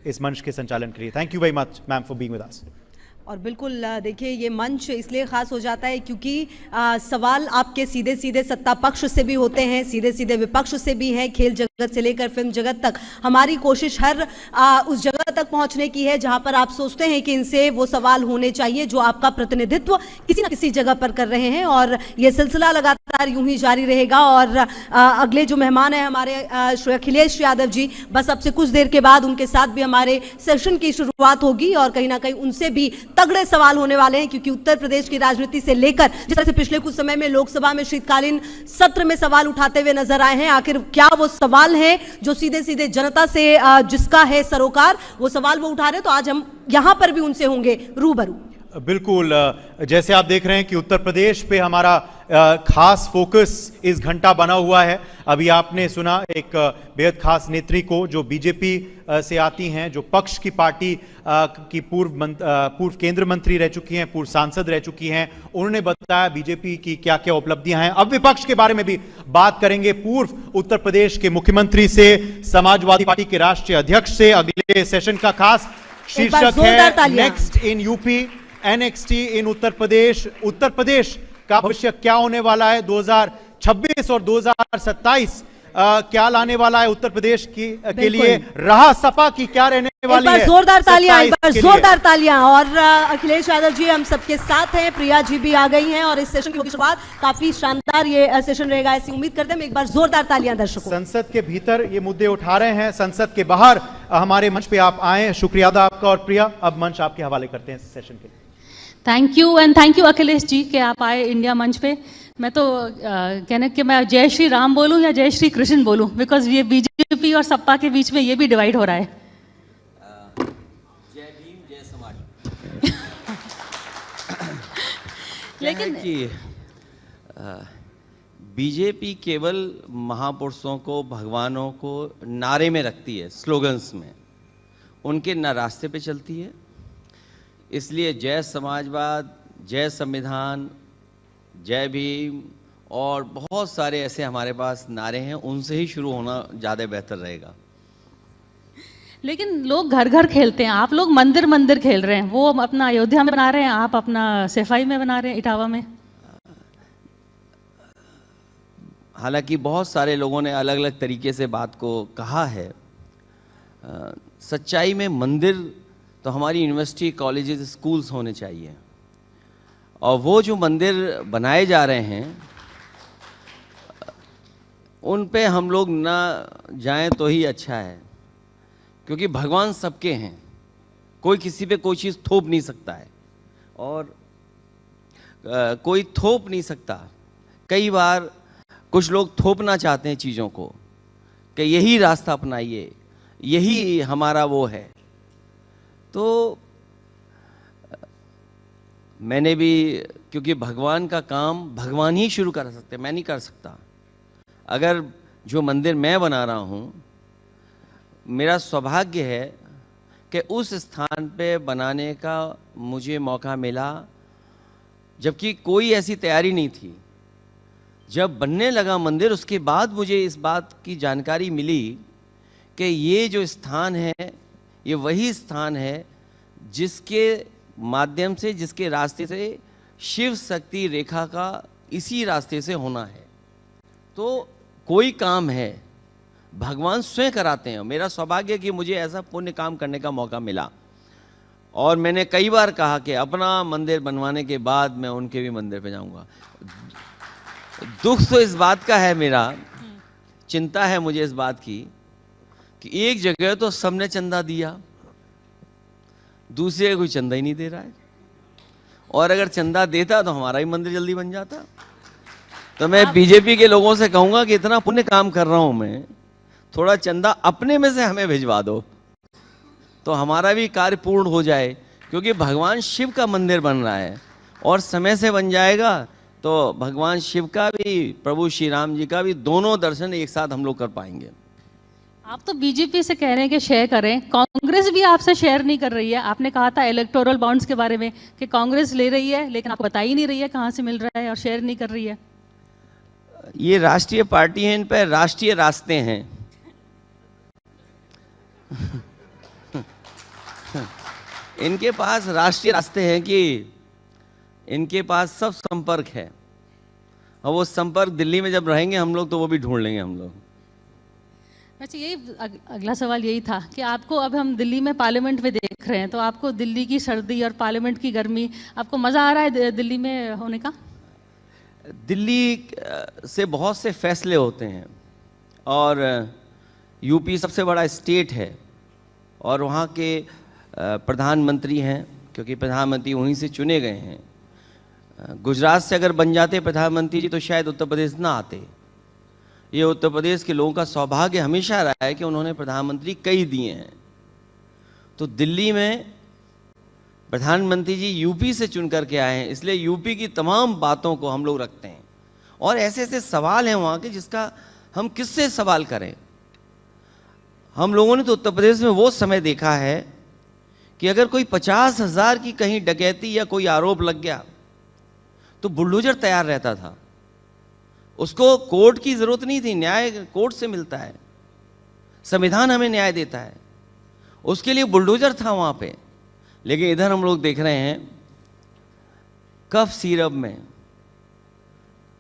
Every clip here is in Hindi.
इस मंच के संचालन के लिए। Thank you very much ma'am for being with us. और बिल्कुल देखिए, ये मंच इसलिए खास हो जाता है क्योंकि सवाल आपके सीधे सीधे सत्ता पक्ष से भी होते हैं, सीधे सीधे विपक्ष से भी हैं, खेल जगत से लेकर फिल्म जगत तक। हमारी कोशिश हर उस जगह तक पहुंचने की है जहां पर आप सोचते हैं कि इनसे वो सवाल होने चाहिए जो आपका प्रतिनिधित्व किसी न किसी जगह पर कर रहे हैं, और ये सिलसिला लगातार यूं ही जारी रहेगा। और अगले जो मेहमान है हमारे श्री अखिलेश यादव जी, बस अब से कुछ देर के बाद उनके साथ भी हमारे सेशन की शुरुआत होगी और कहीं ना कहीं उनसे भी तगड़े सवाल होने वाले हैं, क्योंकि उत्तर प्रदेश की राजनीति से लेकर जिस तरह से पिछले कुछ समय में लोकसभा में शीतकालीन सत्र में सवाल उठाते हुए नजर आए हैं, आखिर क्या वो सवाल है जो सीधे सीधे जनता से जिसका है सरोकार, वो सवाल वो उठा रहे हैं। तो आज हम यहां पर भी उनसे होंगे रूबरू। बिल्कुल, जैसे आप देख रहे हैं कि उत्तर प्रदेश पे हमारा खास फोकस इस घंटा बना हुआ है। अभी आपने सुना एक बेहद खास नेत्री को जो बीजेपी से आती हैं, जो पक्ष की पार्टी की पूर्व केंद्र मंत्री रह चुकी हैं, पूर्व सांसद रह चुकी हैं। उन्होंने बताया बीजेपी की क्या क्या उपलब्धियां हैं। अब विपक्ष के बारे में भी बात करेंगे, पूर्व उत्तर प्रदेश के मुख्यमंत्री से, समाजवादी पार्टी के राष्ट्रीय अध्यक्ष से। अगले सेशन का खास शीर्षक है नेक्स्ट इन यूपी NXT इन उत्तर प्रदेश। उत्तर प्रदेश का भविष्य क्या होने वाला है, 2026 और 2027 क्या लाने वाला है उत्तर प्रदेश के लिए, राह सपा की क्या रहने वाली है। जोरदार तालियां, एक बार जोरदार तालियां। और अखिलेश यादव जी हम सबके साथ हैं, प्रिया जी भी आ गई हैं और इस सेशन की शुरुआत काफी शानदार ये सेशन रहेगा ऐसी उम्मीद करते हैं। एक बार जोरदार तालियां दर्शकों। संसद के भीतर ये मुद्दे उठा रहे हैं, संसद के बाहर हमारे मंच पे आप आए, शुक्रिया अदा आपका। और प्रिया, अब मंच आपके हवाले करते हैं इस सेशन के लिए। Thank you and thank you Akhilesh ji कि आप आए इंडिया मंच पे। मैं तो कहने कि मैं जय श्री राम बोलूं या जय श्री कृष्ण बोलूं, बिकॉज ये बीजेपी और सपा के बीच में ये भी डिवाइड हो रहा है। जय भीम जय समाज। लेकिन कि बीजेपी केवल महापुरुषों को, भगवानों को नारे में रखती है, स्लोगन्स में, उनके न रास्ते पे चलती है। इसलिए जय समाजवाद, जय संविधान, जय भीम और बहुत सारे ऐसे हमारे पास नारे हैं, उनसे ही शुरू होना ज़्यादा बेहतर रहेगा। लेकिन लोग घर घर खेलते हैं, आप लोग मंदिर मंदिर खेल रहे हैं। वो अपना अयोध्या में बना रहे हैं, आप अपना सफाई में बना रहे हैं, इटावा में। हालांकि बहुत सारे लोगों ने अलग अलग तरीके से बात को कहा है। सच्चाई में मंदिर तो हमारी यूनिवर्सिटी, कॉलेजेस, स्कूल्स होने चाहिए। और वो जो मंदिर बनाए जा रहे हैं उन पे हम लोग ना जाएं तो ही अच्छा है, क्योंकि भगवान सबके हैं, कोई किसी पे कोई चीज़ थोप नहीं सकता है और कोई थोप नहीं सकता। कई बार कुछ लोग थोपना चाहते हैं चीज़ों को कि यही रास्ता अपनाइए, यही हमारा वो है। तो मैंने भी, क्योंकि भगवान का काम भगवान ही शुरू कर सकते, मैं नहीं कर सकता। अगर जो मंदिर मैं बना रहा हूँ, मेरा सौभाग्य है कि उस स्थान पे बनाने का मुझे मौका मिला जबकि कोई ऐसी तैयारी नहीं थी। जब बनने लगा मंदिर, उसके बाद मुझे इस बात की जानकारी मिली कि ये जो स्थान है, ये वही स्थान है जिसके माध्यम से, जिसके रास्ते से शिव शक्ति रेखा का इसी रास्ते से होना है। तो कोई काम है भगवान स्वयं कराते हैं। मेरा सौभाग्य कि मुझे ऐसा पुण्य काम करने का मौका मिला। और मैंने कई बार कहा कि अपना मंदिर बनवाने के बाद मैं उनके भी मंदिर पे जाऊंगा। दुख तो इस बात का है, मेरा चिंता है मुझे इस बात की कि एक जगह तो सबने चंदा दिया, दूसरे कोई चंदा ही नहीं दे रहा है। और अगर चंदा देता तो हमारा ही मंदिर जल्दी बन जाता। तो मैं बीजेपी के लोगों से कहूंगा कि इतना पुण्य काम कर रहा हूं मैं, थोड़ा चंदा अपने में से हमें भिजवा दो तो हमारा भी कार्य पूर्ण हो जाए, क्योंकि भगवान शिव का मंदिर बन रहा है और समय से बन जाएगा तो भगवान शिव का भी, प्रभु श्री राम जी का भी, दोनों दर्शन एक साथ हम लोग कर पाएंगे। आप तो बीजेपी से कह रहे हैं कि शेयर करें, कांग्रेस भी आपसे शेयर नहीं कर रही है। आपने कहा था इलेक्टोरल बॉन्ड्स के बारे में कि कांग्रेस ले रही है, लेकिन आपको बता ही नहीं रही है कहाँ से मिल रहा है और शेयर नहीं कर रही है। ये राष्ट्रीय पार्टी है, इन पर राष्ट्रीय रास्ते हैं। इनके पास राष्ट्रीय रास्ते हैं कि इनके पास सब संपर्क है, और वो संपर्क दिल्ली में जब रहेंगे हम लोग तो वो भी ढूंढ लेंगे हम लोग। वैसे यही अगला सवाल यही था कि आपको, अब हम दिल्ली में पार्लियामेंट में देख रहे हैं, तो आपको दिल्ली की सर्दी और पार्लियामेंट की गर्मी, आपको मज़ा आ रहा है दिल्ली में होने का? दिल्ली से बहुत से फैसले होते हैं, और यूपी सबसे बड़ा स्टेट है, और वहाँ के प्रधानमंत्री हैं, क्योंकि प्रधानमंत्री वहीं से चुने गए हैं। गुजरात से अगर बन जाते प्रधानमंत्री जी तो शायद उत्तर प्रदेश ना आते। ये उत्तर प्रदेश के लोगों का सौभाग्य हमेशा रहा है कि उन्होंने प्रधानमंत्री कई दिए हैं। तो दिल्ली में प्रधानमंत्री जी यूपी से चुन करके आए हैं, इसलिए यूपी की तमाम बातों को हम लोग रखते हैं, और ऐसे ऐसे सवाल हैं वहाँ के जिसका हम किससे सवाल करें। हम लोगों ने तो उत्तर प्रदेश में वो समय देखा है कि अगर कोई 50,000 की कहीं डकैती या कोई आरोप लग गया तो बुलडोजर तैयार रहता था, उसको कोर्ट की जरूरत नहीं थी, न्याय कोर्ट से मिलता है, संविधान हमें न्याय देता है, उसके लिए बुलडोजर था वहां पे। लेकिन इधर हम लोग देख रहे हैं कफ सिरप में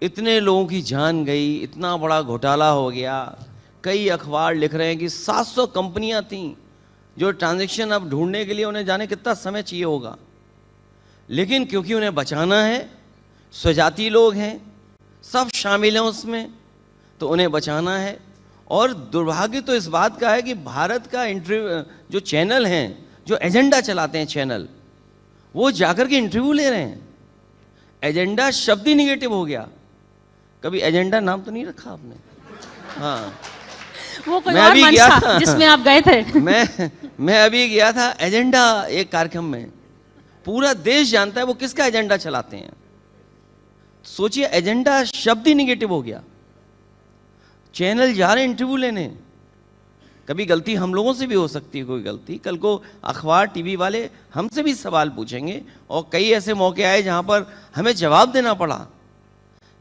इतने लोगों की जान गई, इतना बड़ा घोटाला हो गया। कई अखबार लिख रहे हैं कि 700 कंपनियां थीं जो ट्रांजैक्शन अब ढूंढने के लिए उन्हें जाने कितना समय चाहिए होगा, लेकिन क्योंकि उन्हें बचाना है, स्वजाति लोग हैं, सब शामिल हैं उसमें, तो उन्हें बचाना है। और दुर्भाग्य तो इस बात का है कि भारत का इंटरव्यू जो चैनल हैं, जो एजेंडा चलाते हैं चैनल, वो जाकर के इंटरव्यू ले रहे हैं। एजेंडा शब्द ही निगेटिव हो गया। कभी एजेंडा नाम तो नहीं रखा आपने? हाँ, वो कोई और मंच था जिसमें आप गए थे। मैं अभी गया था एजेंडा एक कार्यक्रम में। पूरा देश जानता है वो किसका एजेंडा चलाते हैं। सोचिए, एजेंडा शब्द ही निगेटिव हो गया। चैनल जा रहे इंटरव्यू लेने। कभी गलती हम लोगों से भी हो सकती है, कोई गलती। कल को अखबार टीवी वाले हमसे भी सवाल पूछेंगे, और कई ऐसे मौके आए जहां पर हमें जवाब देना पड़ा,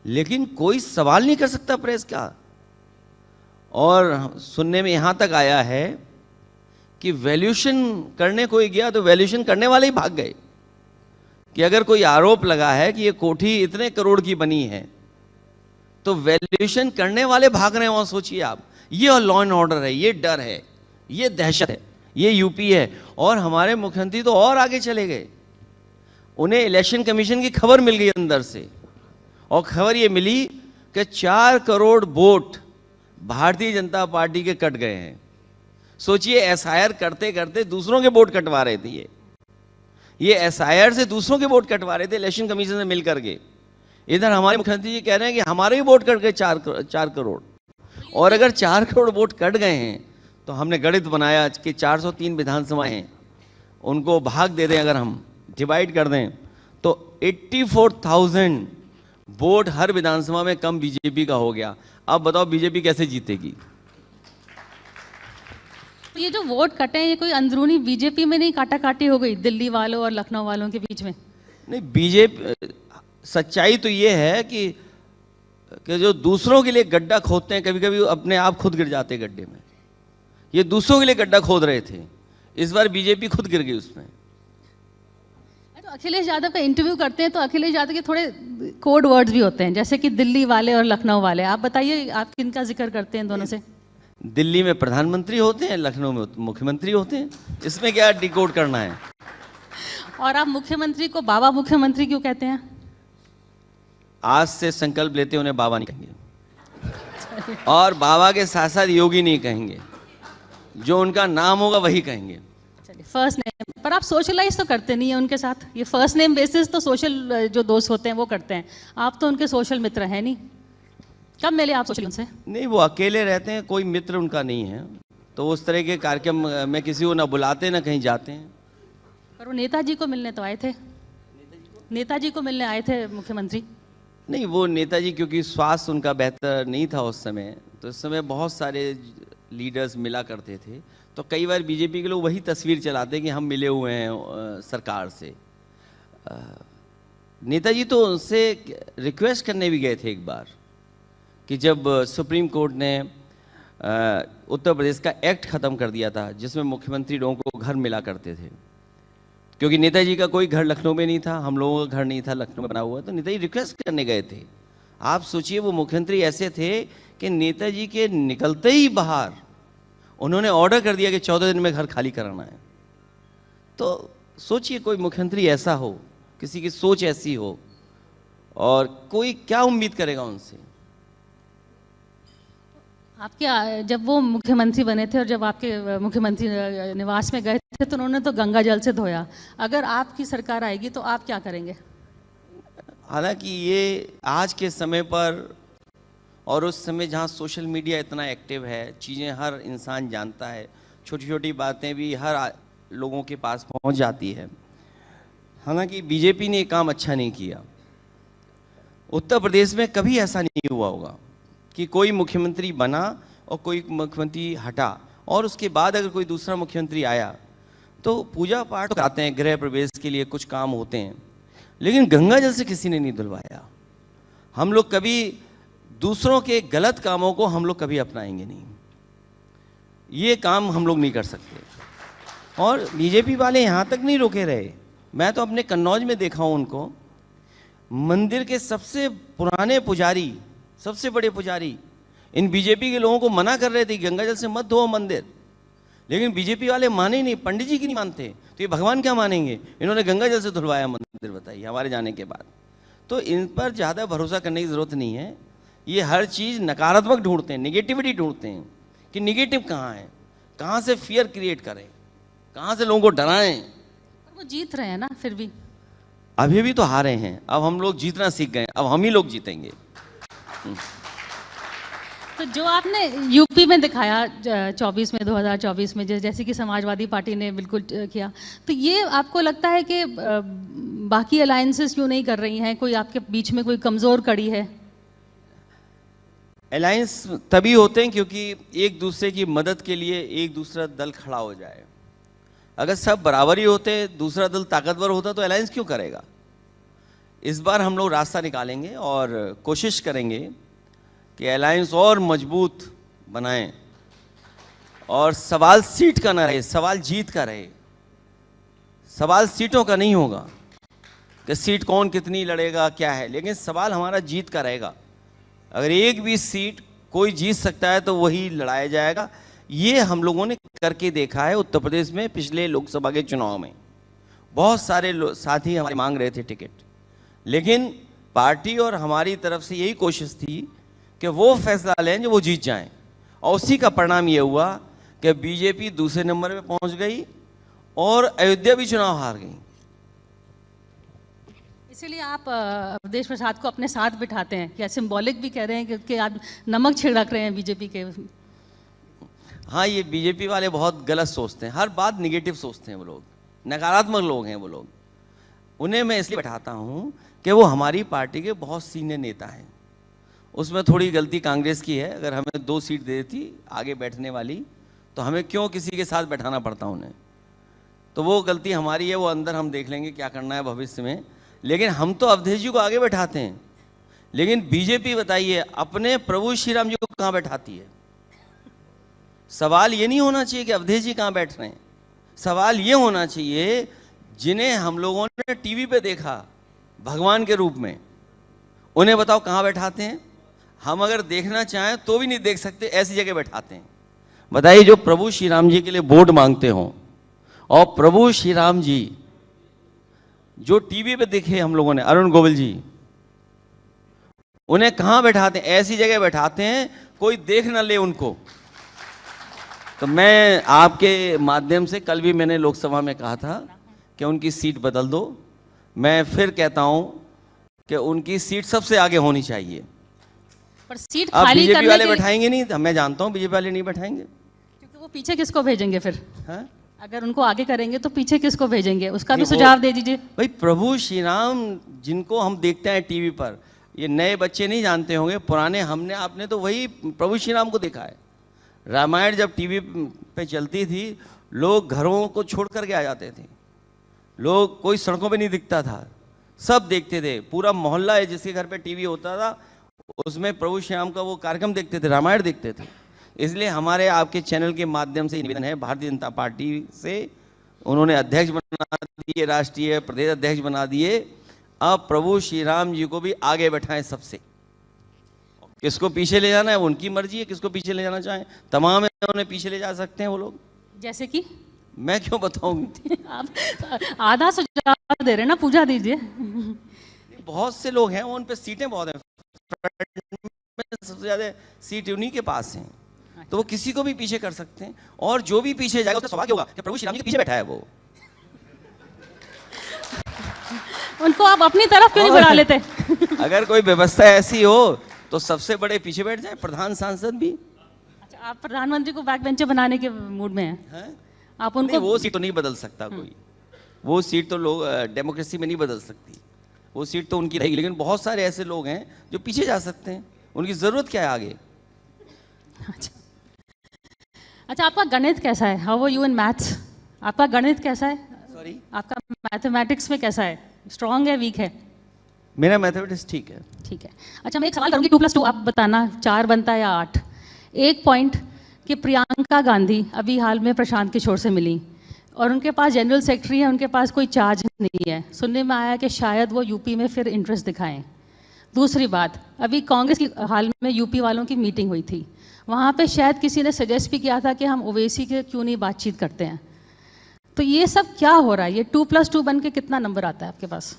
लेकिन कोई सवाल नहीं कर सकता प्रेस का। और सुनने में यहां तक आया है कि वैल्यूएशन करने कोई गया तो वैल्यूएशन करने वाले ही भाग गए, कि अगर कोई आरोप लगा है कि ये कोठी इतने करोड़ की बनी है तो वैल्यूएशन करने वाले भाग रहे हैं वहां। सोचिए आप, ये लॉ एंड ऑर्डर है, ये डर है, ये दहशत है, ये यूपी है। और हमारे मुख्यमंत्री तो और आगे चले गए। उन्हें इलेक्शन कमीशन की खबर मिल गई अंदर से, और खबर ये मिली कि 4 करोड़ वोट भारतीय जनता पार्टी के कट गए हैं। सोचिए, एसआईआर करते करते दूसरों के वोट कटवा रहे थे। ये एसआईआर से दूसरों के वोट कटवा रहे थे इलेक्शन कमीशन से मिलकर के। इधर हमारे मुख्यमंत्री जी कह रहे हैं कि हमारे ही वोट कट गए 4 करोड़। और अगर 4 करोड़ वोट कट गए हैं तो हमने गणित बनाया कि 403 विधानसभाएं हैं, उनको भाग दे दें, अगर हम डिवाइड कर दें तो 84,000 वोट हर विधानसभा में कम बीजेपी का हो गया। अब बताओ बीजेपी कैसे जीतेगी? ये जो वोट कटे हैं, ये कोई अंदरूनी बीजेपी में नहीं काटा काटी हो गई दिल्ली वालों और लखनऊ वालों के बीच में? नहीं, बीजेपी, सच्चाई तो ये है कि जो दूसरों के लिए गड्ढा खोदते हैं, कभी कभी अपने आप खुद गिर जाते हैं गड्ढे में। ये दूसरों के लिए गड्ढा खोद रहे थे, इस बार बीजेपी खुद गिर गई उसमें। तो अखिलेश यादव का इंटरव्यू करते हैं तो अखिलेश यादव के थोड़े कोड वर्ड्स भी होते हैं, जैसे कि दिल्ली वाले और लखनऊ वाले। आप बताइए, आप किनका जिक्र करते हैं दोनों से? दिल्ली में प्रधानमंत्री होते हैं, लखनऊ में मुख्यमंत्री होते हैं, इसमें क्या डिकोड करना है? और आप मुख्यमंत्री को बाबा मुख्यमंत्री क्यों कहते हैं? आज से संकल्प लेते उन्हें बाबा नहीं कहेंगे, और बाबा के साथ साथ योगी नहीं कहेंगे, जो उनका नाम होगा वही कहेंगे। चलिए, फर्स्ट नेम पर आप सोशलाइज तो करते नहीं है उनके साथ। ये फर्स्ट नेम बेसिस तो सोशल जो दोस्त होते हैं वो करते हैं, आप तो उनके सोशल मित्र हैं नहीं। कब मिले आप सोशल उनसे? नहीं, वो अकेले रहते हैं, कोई मित्र उनका नहीं है, तो उस तरह के कार्यक्रम में किसी को ना बुलाते ना कहीं जाते हैं। पर वो नेताजी को मिलने तो आए थे। नेताजी को मिलने आए थे मुख्यमंत्री। नहीं, वो नेताजी क्योंकि स्वास्थ्य उनका बेहतर नहीं था उस समय, तो उस समय बहुत सारे लीडर्स मिला करते थे, तो कई बार बीजेपी के लोग वही तस्वीर चलाते हैं कि हम मिले हुए हैं सरकार से। नेताजी तो उनसे रिक्वेस्ट करने भी गए थे एक बार, कि जब सुप्रीम कोर्ट ने उत्तर प्रदेश का एक्ट ख़त्म कर दिया था जिसमें मुख्यमंत्री लोगों को घर मिला करते थे, क्योंकि नेताजी का कोई घर लखनऊ में नहीं था, हम लोगों का घर नहीं था लखनऊ में बना हुआ, तो नेताजी रिक्वेस्ट करने गए थे। आप सोचिए वो मुख्यमंत्री ऐसे थे कि नेताजी के निकलते ही बाहर उन्होंने ऑर्डर कर दिया कि 14 दिन में घर खाली कराना है। तो सोचिए कोई मुख्यमंत्री ऐसा हो, किसी की सोच ऐसी हो, और कोई क्या उम्मीद करेगा उनसे। आपके जब वो मुख्यमंत्री बने थे और जब आपके मुख्यमंत्री निवास में गए थे तो उन्होंने तो गंगा जल से धोया। अगर आपकी सरकार आएगी तो आप क्या करेंगे? हालांकि ये आज के समय पर और उस समय जहाँ सोशल मीडिया इतना एक्टिव है, चीज़ें हर इंसान जानता है, छोटी छोटी बातें भी हर लोगों के पास पहुँच जाती है। हालांकि बीजेपी ने काम अच्छा नहीं किया। उत्तर प्रदेश में कभी ऐसा नहीं हुआ होगा कि कोई मुख्यमंत्री बना और कोई मुख्यमंत्री हटा और उसके बाद अगर कोई दूसरा मुख्यमंत्री आया तो पूजा पाठ कराते हैं, गृह प्रवेश के लिए कुछ काम होते हैं, लेकिन गंगा जल से किसी ने नहीं धुलवाया। हम लोग कभी दूसरों के गलत कामों को हम लोग कभी अपनाएंगे नहीं, ये काम हम लोग नहीं कर सकते। और बीजेपी वाले यहाँ तक नहीं रोके रहे, मैं तो अपने कन्नौज में देखा हूँ उनको, मंदिर के सबसे पुराने पुजारी, सबसे बड़े पुजारी इन बीजेपी के लोगों को मना कर रहे थे गंगा जल से मत धो मंदिर, लेकिन बीजेपी वाले माने ही नहीं, पंडित जी की नहीं मानते, तो ये भगवान क्या मानेंगे। इन्होंने गंगा जल से धुलवाया मंदिर, बताइए हमारे जाने के बाद। तो इन पर ज़्यादा भरोसा करने की ज़रूरत नहीं है। ये हर चीज़ नकारात्मक ढूंढते हैं, निगेटिविटी ढूंढते हैं कि निगेटिव कहाँ है, कहाँ से फियर क्रिएट करें, कहाँ से लोगों को डराएं। वो जीत रहे हैं ना फिर भी। अभी भी तो हारे हैं, अब हम लोग जीतना सीख गए, अब हम ही लोग जीतेंगे। तो जो आपने यूपी में दिखाया 24 में 2024 में जैसे कि समाजवादी पार्टी ने बिल्कुल किया, तो ये आपको लगता है कि बाकी अलायंसेस क्यों नहीं कर रही हैं? कोई आपके बीच में कोई कमज़ोर कड़ी है? अलायंस तभी होते हैं क्योंकि एक दूसरे की मदद के लिए एक दूसरा दल खड़ा हो जाए। अगर सब बराबरी होते, दूसरा दल ताकतवर होता तो अलायंस क्यों करेगा। इस बार हम लोग रास्ता निकालेंगे और कोशिश करेंगे कि अलायंस और मजबूत बनाएं, और सवाल सीट का ना रहे, सवाल जीत का रहे। सवाल सीटों का नहीं होगा कि सीट कौन कितनी लड़ेगा क्या है, लेकिन सवाल हमारा जीत का रहेगा। अगर एक भी सीट कोई जीत सकता है तो वही लड़ाया जाएगा। ये हम लोगों ने करके देखा है उत्तर प्रदेश में। पिछले लोकसभा के चुनाव में बहुत सारे साथी हमारे मांग रहे थे टिकट, लेकिन पार्टी और हमारी तरफ से यही कोशिश थी कि वो फैसला लें जो वो जीत जाएं, और उसी का परिणाम ये हुआ कि बीजेपी दूसरे नंबर पे पहुंच गई और अयोध्या भी चुनाव हार गई। इसीलिए आप अवधेश प्रसाद को अपने साथ बिठाते हैं, क्या सिंबॉलिक भी कह रहे हैं कि आप नमक छिड़क रहे हैं बीजेपी के? हाँ, ये बीजेपी वाले बहुत गलत सोचते हैं, हर बात निगेटिव सोचते हैं वो लोग, नकारात्मक लोग हैं वो लोग। उन्हें मैं इसलिए बैठाता हूँ कि वो हमारी पार्टी के बहुत सीनियर नेता हैं। उसमें थोड़ी गलती कांग्रेस की है, अगर हमें 2 सीट दे देती आगे बैठने वाली तो हमें क्यों किसी के साथ बैठाना पड़ता उन्हें। तो वो गलती हमारी है, वो अंदर हम देख लेंगे क्या करना है भविष्य में। लेकिन हम तो अवधेश जी को आगे बैठाते हैं, लेकिन बीजेपी बताइए अपने प्रभु श्री राम जी को कहाँ बैठाती है। सवाल ये नहीं होना चाहिए कि अवधेश जी कहाँ बैठ रहे हैं, सवाल ये होना चाहिए जिन्हें हम लोगों ने टीवी पे देखा भगवान के रूप में, उन्हें बताओ कहाँ बैठाते हैं। हम अगर देखना चाहें तो भी नहीं देख सकते, ऐसी जगह बैठाते हैं। बताइए, जो प्रभु श्री राम जी के लिए वोट मांगते हों और प्रभु श्री राम जी जो टीवी पे देखे हम लोगों ने, अरुण गोविल जी, उन्हें कहाँ बैठाते हैं? ऐसी जगह बैठाते हैं कोई देख ना ले उनको। तो मैं आपके माध्यम से, कल भी मैंने लोकसभा में कहा था कि उनकी सीट बदल दो। मैं फिर कहता हूं कि उनकी सीट सबसे आगे होनी चाहिए। पर सीट अब खाली बीजेपी करने वाले के लिए बैठाएंगे नहीं, मैं जानता हूं बीजेपी वाले नहीं बैठाएंगे, क्योंकि वो पीछे किसको भेजेंगे फिर? हाँ? अगर उनको आगे करेंगे तो पीछे किसको भेजेंगे, उसका भी सुझाव दे दीजिए। भाई, प्रभु श्री राम जिनको हम देखते हैं टीवी पर, ये नए बच्चे नहीं जानते होंगे, पुराने आपने तो वही प्रभु श्री राम को देखा है। रामायण जब टीवी पे चलती थी, लोग घरों को छोड़ करके आ जाते थे, लोग कोई सड़कों पे नहीं दिखता था, सब देखते थे। पूरा मोहल्ला है जिसके घर पे टीवी होता था, उसमें प्रभु श्री राम का वो कार्यक्रम देखते थे, रामायण देखते थे। इसलिए हमारे आपके चैनल के माध्यम से निवेदन है भारतीय जनता पार्टी से, उन्होंने अध्यक्ष बना दिए, राष्ट्रीय प्रदेश अध्यक्ष बना दिए। अब प्रभु श्री राम जी को भी आगे बैठाएं सबसे। किसको पीछे ले जाना है उनकी मर्जी है, किसको पीछे ले जाना चाहें तमाम उन्हें पीछे ले जा सकते हैं वो लोग। जैसे कि मैं क्यों बताऊंगी? आप आधा सुझाव दे रहे हैं ना, पूजा दीजिए। बहुत से लोग हैं, उन पे सीटें बहुत हैं, सबसे ज्यादा सीट उन्हीं के पास हैं, तो वो किसी को भी पीछे कर सकते हैं। और जो भी पीछे जाएगा उसका सौभाग्य होगा कि प्रभु श्री राम जी के पीछे बैठा है वो। उनको आप अपनी तरफ क्यों नहीं बुला लेते? अगर कोई व्यवस्था ऐसी हो तो सबसे बड़े पीछे बैठ जाए, प्रधान सांसद भी। अच्छा, आप प्रधानमंत्री को बैक बेंचर बनाने के मूड में हैं? आप उनको नहीं, वो सीट तो नहीं बदल सकता कोई, वो सीट तो लोग डेमोक्रेसी में नहीं बदल सकती, वो सीट तो उनकी रहेगी। लेकिन बहुत सारे ऐसे लोग हैं जो पीछे जा सकते हैं, उनकी जरूरत क्या है आगे। अच्छा, आपका गणित कैसा है? How are you in maths? आपका गणित कैसा है? सॉरी, आपका मैथमेटिक्स में कैसा है? स्ट्रांग है, वीक है? मेरा मैथमेटिक्स ठीक है। ठीक है। अच्छा, मैं एक सवाल करूंगी, 2+2 आप बताना 4 बनता है या 8। एक पॉइंट कि प्रियंका गांधी अभी हाल में प्रशांत किशोर से मिली और उनके पास जनरल सेक्रेटरी है, उनके पास कोई चार्ज नहीं है। सुनने में आया कि शायद वो यूपी में फिर इंटरेस्ट दिखाएं। दूसरी बात, अभी कांग्रेस की हाल में यूपी वालों की मीटिंग हुई थी, वहाँ पे शायद किसी ने सजेस्ट भी किया था कि हम ओवैसी के क्यों नहीं बातचीत करते हैं। तो ये सब क्या हो रहा है? ये 2+2 बन के कितना नंबर आता है आपके पास?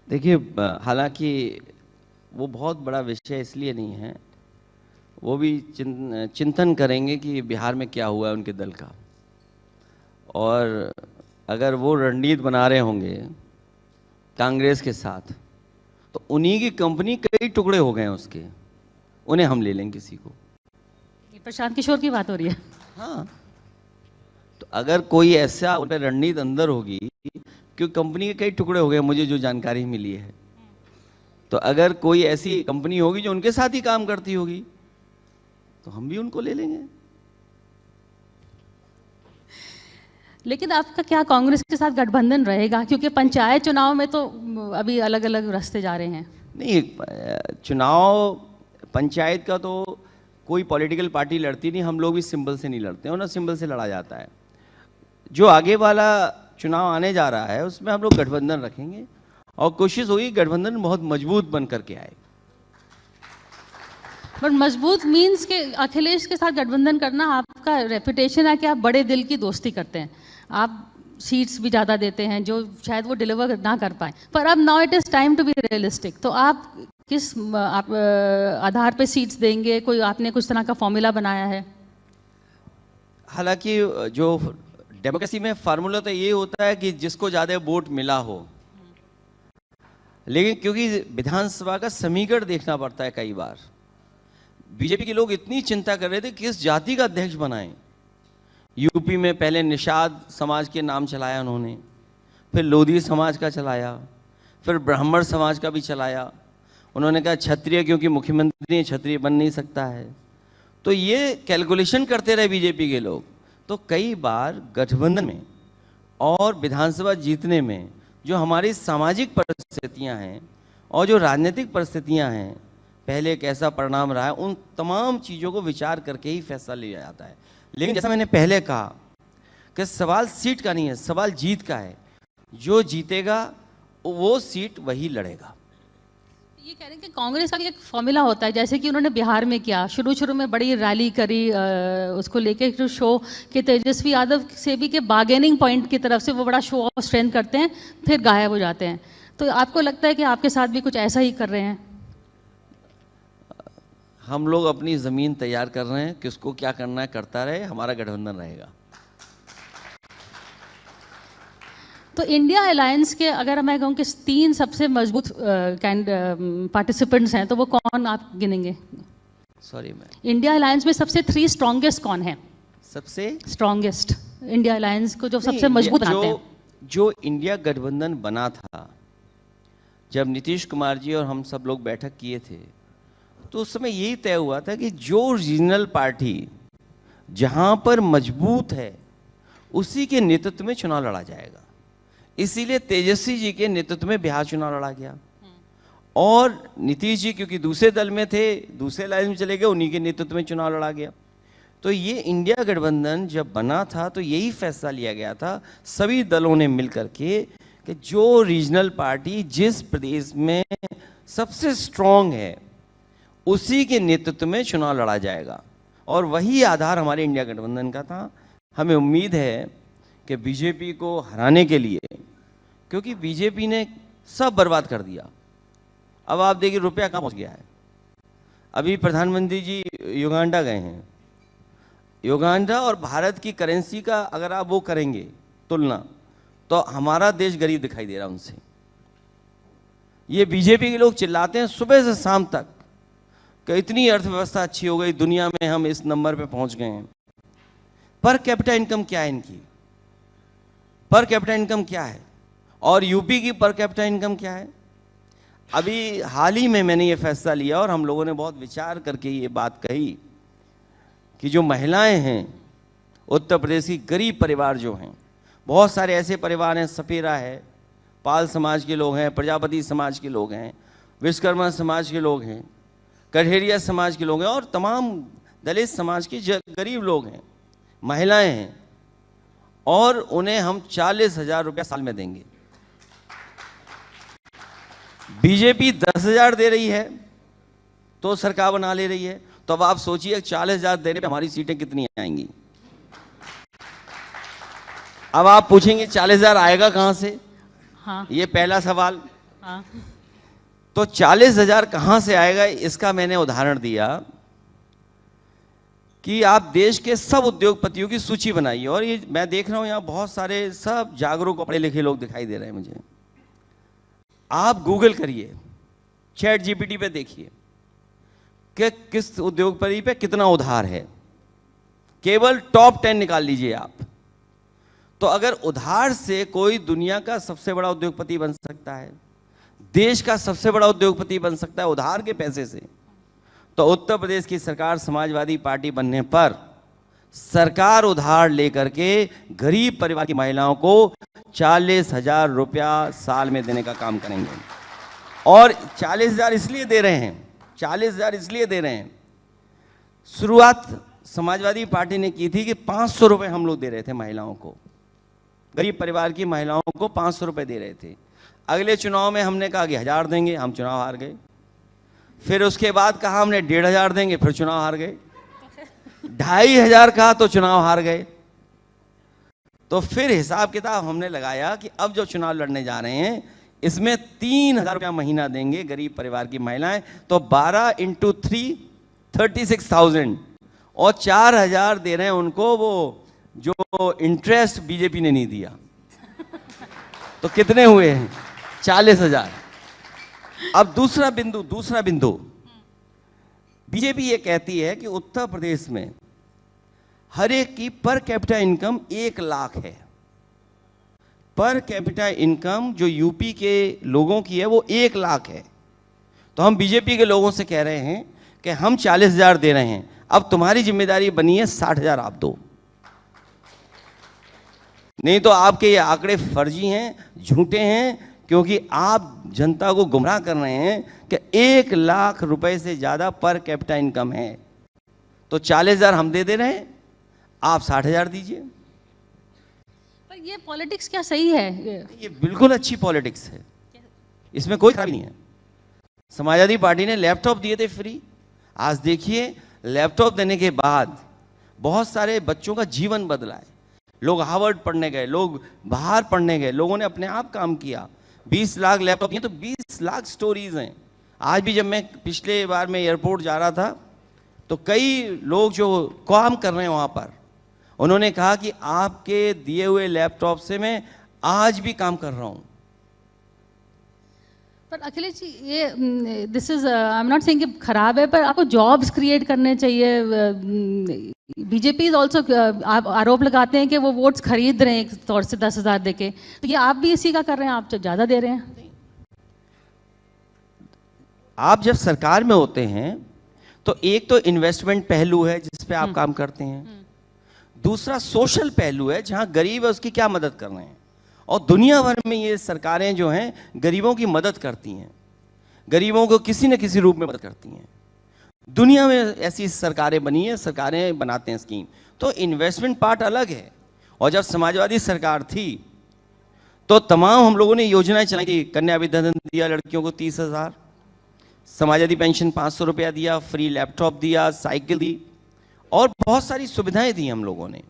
देखिए, हालांकि वो बहुत बड़ा विषय इसलिए नहीं है, वो भी चिंतन करेंगे कि बिहार में क्या हुआ है उनके दल का, और अगर वो रणनीति बना रहे होंगे कांग्रेस के साथ तो उन्हीं की कंपनी कई टुकड़े हो गए हैं उसके, उन्हें हम ले लेंगे किसी को। ये प्रशांत किशोर की बात हो रही है? हाँ, तो अगर कोई ऐसा उन पर रणनीति अंदर होगी, क्योंकि कंपनी के कई टुकड़े हो गए मुझे जो जानकारी मिली है, तो अगर कोई ऐसी कंपनी होगी जो उनके साथ ही काम करती होगी तो हम भी उनको ले लेंगे। लेकिन आपका क्या कांग्रेस के साथ गठबंधन रहेगा? क्योंकि पंचायत चुनाव में तो अभी अलग अलग रास्ते जा रहे हैं। नहीं, चुनाव पंचायत का तो कोई पॉलिटिकल पार्टी लड़ती नहीं, हम लोग भी सिंबल से नहीं लड़ते हैं, ना सिंबल से लड़ा जाता है। जो आगे वाला चुनाव आने जा रहा है उसमें हम लोग गठबंधन रखेंगे और कोशिश होगी गठबंधन बहुत मजबूत बन करके आए। बट मजबूत मीन्स के अखिलेश के साथ गठबंधन करना, आपका रेपुटेशन है कि आप बड़े दिल की दोस्ती करते हैं, आप सीट्स भी ज़्यादा देते हैं जो शायद वो डिलीवर ना कर पाए। पर अब now it is time to be realistic, तो आप किस आधार पे सीट्स देंगे? कोई आपने कुछ तरह का फॉर्मूला बनाया है? हालांकि जो डेमोक्रेसी में फार्मूला तो ये होता है कि जिसको ज़्यादा वोट मिला हो, लेकिन क्योंकि विधानसभा का समीकरण देखना पड़ता है, कई बार बीजेपी के लोग इतनी चिंता कर रहे थे कि किस जाति का अध्यक्ष बनाएं। यूपी में पहले निषाद समाज के नाम चलाया उन्होंने, फिर लोधी समाज का चलाया, फिर ब्राह्मण समाज का भी चलाया। उन्होंने कहा क्षत्रिय, क्योंकि मुख्यमंत्री क्षत्रिय बन नहीं सकता है। तो ये कैलकुलेशन करते रहे बीजेपी के लोग। तो कई बार गठबंधन में और विधानसभा जीतने में जो हमारी सामाजिक परिस्थितियां हैं और जो राजनीतिक परिस्थितियां हैं, पहले कैसा परिणाम रहा है, उन तमाम चीज़ों को विचार करके ही फैसला लिया जाता है। लेकिन जैसा मैंने पहले कहा कि सवाल सीट का नहीं है, सवाल जीत का है। जो जीतेगा वो सीट वही लड़ेगा। ये कह रहे हैं कि कांग्रेस का एक फॉर्मूला होता है, जैसे कि उन्होंने बिहार में किया, शुरू में बड़ी रैली करी उसको लेके जो शो कि तेजस्वी यादव से भी के बार्गेनिंग पॉइंट की तरफ से वो बड़ा शो ऑफ स्ट्रेंथ करते हैं, फिर गायब हो जाते हैं। तो आपको लगता है कि आपके साथ भी कुछ ऐसा ही कर रहे हैं? हम लोग अपनी ज़मीन तैयार कर रहे हैं, किसको क्या करना है करता रहे, हमारा गठबंधन रहेगा। तो इंडिया अलायंस के अगर मैं कहूँ कि 3 सबसे मजबूत पार्टिसिपेंट्स हैं, तो वो कौन आप गिनेंगे? सॉरी, मैं इंडिया अलायंस में सबसे 3 स्ट्रॉन्गेस्ट कौन है? सबसे स्ट्रॉन्गेस्ट इंडिया अलायंस को जो सबसे मजबूत बनाते हैं। जो इंडिया गठबंधन बना था, जब नीतीश कुमार जी और हम सब लोग बैठक किए थे, तो उस समय यही तय हुआ था कि जो रीजनल पार्टी जहां पर मजबूत है उसी के नेतृत्व में चुनाव लड़ा जाएगा। इसीलिए तेजस्वी जी के नेतृत्व में बिहार चुनाव लड़ा गया, और नीतीश जी क्योंकि दूसरे दल में थे, दूसरे लाइन में चले गए, उन्हीं के नेतृत्व में चुनाव लड़ा गया। तो ये इंडिया गठबंधन जब बना था तो यही फैसला लिया गया था सभी दलों ने मिलकर के कि जो रीजनल पार्टी जिस प्रदेश में सबसे स्ट्रांग है उसी के नेतृत्व में चुनाव लड़ा जाएगा, और वही आधार हमारे इंडिया गठबंधन का था। हमें उम्मीद है कि बीजेपी को हराने के लिए, क्योंकि बीजेपी ने सब बर्बाद कर दिया, अब आप देखिए रुपया कहाँ पहुँच गया है। अभी प्रधानमंत्री जी युगांडा गए हैं, युगांडा और भारत की करेंसी का अगर आप वो करेंगे तुलना, तो हमारा देश गरीब दिखाई दे रहा है उनसे। ये बीजेपी के लोग चिल्लाते हैं सुबह से शाम तक कि इतनी अर्थव्यवस्था अच्छी हो गई, दुनिया में हम इस नंबर पे पहुंच गए हैं। पर कैपिटा इनकम क्या है इनकी? पर कैपिटा इनकम क्या है? और यूपी की पर कैपिटा इनकम क्या है? अभी हाल ही में मैंने ये फैसला लिया और हम लोगों ने बहुत विचार करके ये बात कही कि जो महिलाएं हैं उत्तर प्रदेश की, गरीब परिवार जो हैं, बहुत सारे ऐसे परिवार हैं, सपेरा है, पाल समाज के लोग हैं, प्रजापति समाज के लोग हैं, विश्वकर्मा समाज के लोग हैं, कठेरिया समाज के लोग हैं, और तमाम दलित समाज के गरीब लोग हैं, महिलाएं हैं, और उन्हें हम 40,000 रुपया साल में देंगे। बीजेपी 10,000 दे रही है तो सरकार बना ले रही है, तो अब आप सोचिए 40,000 देने पे हमारी सीटें कितनी आएंगी। अब आप पूछेंगे 40,000 आएगा कहां से? हाँ ये पहला सवाल। हाँ तो 40,000 कहां से आएगा, इसका मैंने उदाहरण दिया कि आप देश के सब उद्योगपतियों की सूची बनाइए, और ये मैं देख रहा हूं यहां बहुत सारे सब जागरूक पढ़े लिखे लोग दिखाई दे रहे हैं मुझे। आप गूगल करिए, चैट जीपीटी पे देखिए कि किस उद्योगपति पे कितना उधार है, केवल टॉप 10 निकाल लीजिए आप। तो अगर उधार से कोई दुनिया का सबसे बड़ा उद्योगपति बन सकता है, देश का सबसे बड़ा उद्योगपति बन सकता है उधार के पैसे से, तो उत्तर प्रदेश की सरकार समाजवादी पार्टी बनने पर सरकार उधार लेकर के गरीब परिवार की महिलाओं को 40,000 रुपया साल में देने का काम करेंगे। और 40,000 इसलिए दे रहे हैं, 40,000 इसलिए दे रहे हैं, शुरुआत समाजवादी पार्टी ने की थी कि 500 रुपये हम लोग दे रहे थे महिलाओं को, गरीब परिवार की महिलाओं को 500 रुपये दे रहे थे। अगले चुनाव में हमने कहा कि 1,000 देंगे, हम चुनाव हार गए। फिर उसके बाद कहा हमने 1,500 देंगे, फिर चुनाव हार गए। 2,500 कहा तो चुनाव हार गए। तो फिर हिसाब किताब हमने लगाया कि अब जो चुनाव लड़ने जा रहे हैं इसमें 3,000 रुपया महीना देंगे गरीब परिवार की महिलाएं, तो 12 × 3 36,000, और 4,000 दे रहे हैं उनको वो जो इंटरेस्ट बीजेपी ने नहीं दिया। तो कितने हुए हैं? 40,000। अब दूसरा बिंदु बीजेपी ये कहती है कि उत्तर प्रदेश में हर एक की पर कैपिटा इनकम 1 लाख है। पर कैपिटा इनकम जो यूपी के लोगों की है वो 1 लाख है। तो हम बीजेपी के लोगों से कह रहे हैं कि हम 40,000 दे रहे हैं, अब तुम्हारी जिम्मेदारी बनी है 60,000 आप दो, नहीं तो आपके ये आंकड़े फर्जी हैं, झूठे हैं, क्योंकि आप जनता को गुमराह कर रहे हैं कि 1 लाख रुपए से ज्यादा पर कैपिटा इनकम है। तो 40,000 हम दे रहे हैं, आप 60,000 दीजिए। पर ये पॉलिटिक्स क्या सही है? ये बिल्कुल अच्छी पॉलिटिक्स है, इसमें कोई खराबी नहीं है। समाजवादी पार्टी ने लैपटॉप दिए थे फ्री, आज देखिए लैपटॉप देने के बाद बहुत सारे बच्चों का जीवन बदला है। लोग हार्वर्ड पढ़ने गए, लोग बाहर पढ़ने गए, लोगों ने अपने आप काम किया। 20 लाख लैपटॉप दिए, तो 20 लाख स्टोरीज हैं। आज भी जब मैं पिछले बार मैं एयरपोर्ट जा रहा था तो कई लोग जो काम कर रहे हैं वहाँ पर, उन्होंने कहा कि आपके दिए हुए लैपटॉप से मैं आज भी काम कर रहा हूँ। पर अखिलेश जी, ये this is I am not saying कि खराब है, पर आपको जॉब्स क्रिएट करने चाहिए। बीजेपी इज ऑल्सो, आप आरोप लगाते हैं कि वो वोट्स खरीद रहे हैं एक तौर से 10,000 देके, तो ये आप भी इसी का कर रहे हैं, आप ज़्यादा दे रहे हैं। आप जब सरकार में होते हैं तो एक तो इन्वेस्टमेंट पहलू है जिस पे आप काम करते हैं, दूसरा सोशल पहलू है जहां गरीब है उसकी क्या मदद कर रहे हैं। और दुनिया भर में ये सरकारें जो हैं गरीबों की मदद करती हैं, गरीबों को किसी न किसी रूप में मदद करती हैं। दुनिया में ऐसी सरकारें बनी है, सरकारें बनाते हैं स्कीम, तो इन्वेस्टमेंट पार्ट अलग है। और जब समाजवादी सरकार थी तो तमाम हम लोगों ने योजनाएं चलाई थी। कन्या विद्याधन दिया लड़कियों को 30,000, समाजवादी पेंशन 500 रुपया दिया, फ्री लैपटॉप दिया, साइकिल दी, और बहुत सारी सुविधाएं दी हम लोगों ने।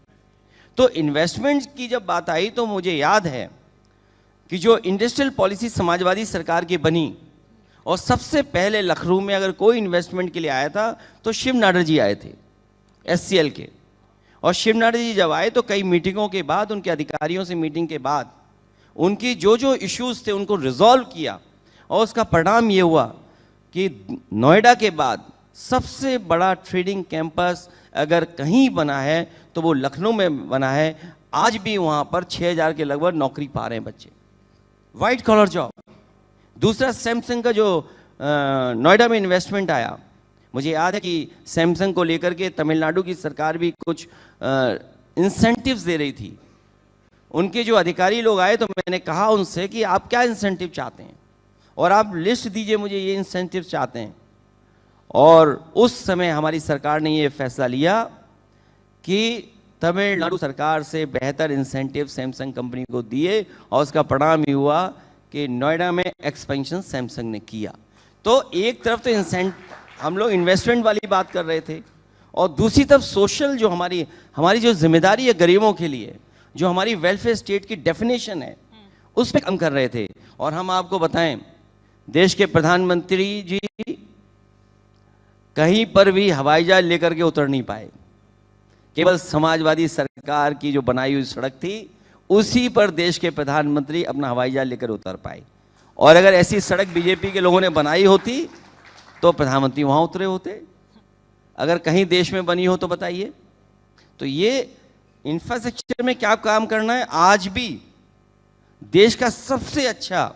तो इन्वेस्टमेंट की जब बात आई तो मुझे याद है कि जो इंडस्ट्रियल पॉलिसी समाजवादी सरकार की बनी, और सबसे पहले लखनऊ में अगर कोई इन्वेस्टमेंट के लिए आया था तो शिव नाडर जी आए थे SCL के। और शिव नाडर जी जब आए तो कई मीटिंगों के बाद, उनके अधिकारियों से मीटिंग के बाद, उनकी जो जो इश्यूज थे उनको रिजॉल्व किया, और उसका परिणाम ये हुआ कि नोएडा के बाद सबसे बड़ा ट्रेडिंग कैंपस अगर कहीं बना है तो वो लखनऊ में बना है। आज भी वहाँ पर 6,000 के लगभग नौकरी पा रहे हैं बच्चे, वाइट कॉलर जॉब। दूसरा, सैमसंग का जो नोएडा में इन्वेस्टमेंट आया, मुझे याद है कि सैमसंग को लेकर के तमिलनाडु की सरकार भी कुछ इंसेंटिव्स दे रही थी। उनके जो अधिकारी लोग आए तो मैंने कहा उनसे कि आप क्या इंसेंटिव चाहते हैं, और आप लिस्ट दीजिए मुझे, ये इंसेंटिव चाहते हैं। और उस समय हमारी सरकार ने ये फैसला लिया कि तमिलनाडु सरकार से बेहतर इंसेंटिव सैमसंग कंपनी को दिए, और उसका परिणाम ये हुआ कि नोएडा में एक्सपेंशन सैमसंग ने किया। तो एक तरफ तो हम लोग इन्वेस्टमेंट वाली बात कर रहे थे, और दूसरी तरफ सोशल जो हमारी जो जिम्मेदारी है गरीबों के लिए, जो हमारी वेलफेयर स्टेट की डेफिनेशन है, उस पर काम कर रहे थे। और हम आपको बताएं, देश के प्रधानमंत्री जी कहीं पर भी हवाई जहाज लेकर के उतर नहीं पाए। केवल समाजवादी सरकार की जो बनाई हुई सड़क थी उसी पर देश के प्रधानमंत्री अपना हवाई जहाज लेकर उतर पाए। और अगर ऐसी सड़क बीजेपी के लोगों ने बनाई होती तो प्रधानमंत्री वहां उतरे होते। अगर कहीं देश में बनी हो तो बताइए। तो ये इंफ्रास्ट्रक्चर में क्या काम करना है, आज भी देश का सबसे अच्छा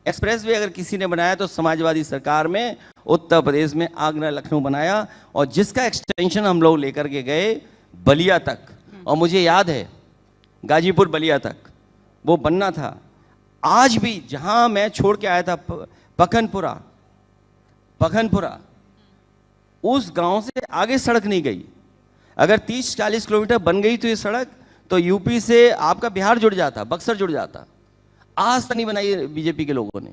एक्सप्रेसवे अगर किसी ने बनाया तो समाजवादी सरकार में उत्तर प्रदेश में आगरा लखनऊ बनाया, और जिसका एक्सटेंशन हम लोग लेकर के गए बलिया तक। और मुझे याद है गाजीपुर बलिया तक वो बनना था। आज भी जहां मैं छोड़ के आया था पखनपुरा, उस गांव से आगे सड़क नहीं गई। अगर 30-40 किलोमीटर बन गई तो ये सड़क, तो यूपी से आपका बिहार जुड़ जाता, बक्सर जुड़ जाता। आज तक नहीं बनाई बीजेपी के लोगों ने।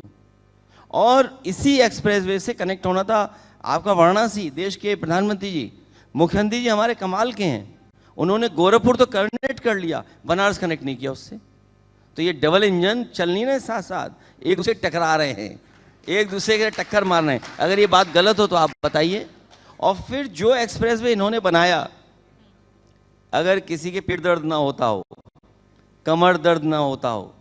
और इसी एक्सप्रेसवे से कनेक्ट होना था आपका वाराणसी। देश के प्रधानमंत्री जी, मुख्यमंत्री जी हमारे कमाल के हैं, उन्होंने गोरखपुर तो कनेक्ट कर लिया, बनारस कनेक्ट नहीं किया उससे। तो ये डबल इंजन चल नहीं रहे, साथ साथ एक दूसरे टकरा रहे हैं, एक दूसरे के टक्कर मार रहे हैं। अगर ये बात गलत हो तो आप बताइए। और फिर जो एक्सप्रेसवे इन्होंने बनाया, अगर किसी के पेट दर्द ना होता हो, कमर दर्द ना होता हो,